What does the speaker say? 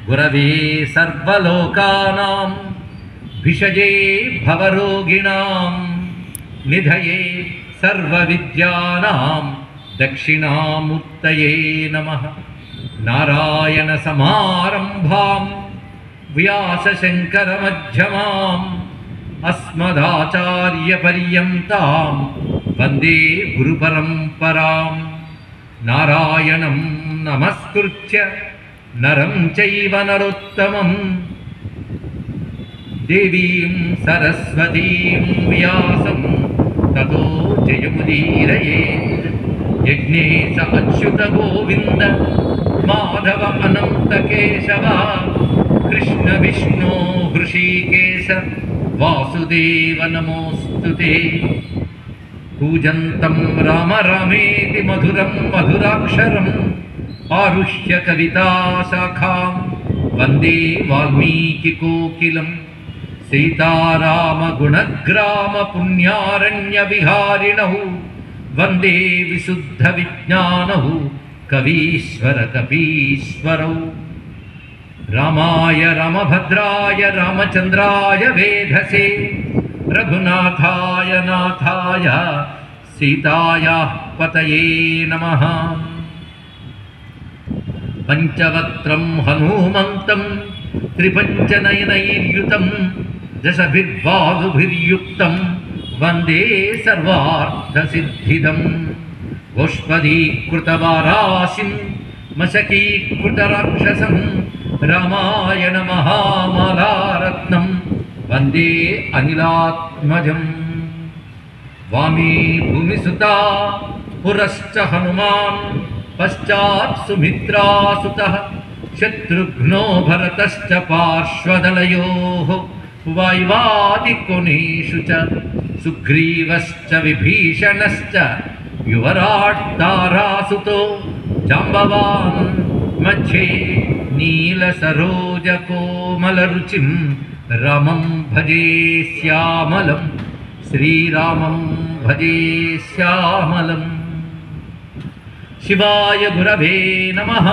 गुरवे सर्वलोकानां भिषजे भवरोगिणां निधये सर्वविद्यानां दक्षिणामूर्तये नमः। नारायणसमारम्भां व्यासशङ्करमध्यमाम् अस्मदाचार्यपर्यन्तां वन्दे गुरुपरम्परां। नारायणं नमस्कृत्य नरं चैव नरोत्तमं देवीं सरस्वतीं व्यासं ततो जयमुदीरयेत्। यज्ञेश अच्युत गोविन्द माधव अनंत केशव कृष्ण विष्णु हृषीकेश वासुदेव नमोस्तुते। कूजन्तं राम रामेति मधुरं मधुराक्षरम् आरुह्य कविताशाखां वन्दे वाल्मीकिकोकिलं। सीतारामगुणग्राम पुण्यारण्यविहारिणौ वन्दे विशुद्धविज्ञानौ कवीश्वर कपीश्वरौ। रामाय रामभद्राय रामचन्द्राय वेधसे रघुनाथाय नाथाय सीतायाः पतये नमः। पंचवक्त्रं हनूमन्तं त्रिपञ्चनयनैर्युतं दशभिर्बाहुभिर्युक्तं वन्दे सर्वार्थसिद्धिदं। गोष्पदीकृतवाराशिं मशकीकृतराक्षसं रामायण महामालारत्नं वन्दे अनिलात्मजम्। वामे भूमिसुता पुरश्च हनुमान् पश्चात् सुमित्रासुतः शत्रुघ्नो भरतश्च पार्श्वदलयोः वाय्वादिकोणेषु च सुग्रीवश्च विभीषणश्च युवराट् तारासुतो जाम्बवान् मध्ये नीलसरोजकोमलरुचिं रामं भजे श्यामलं श्रीरामं भजे श्यामलम्। शिवाय गुरवे नमः।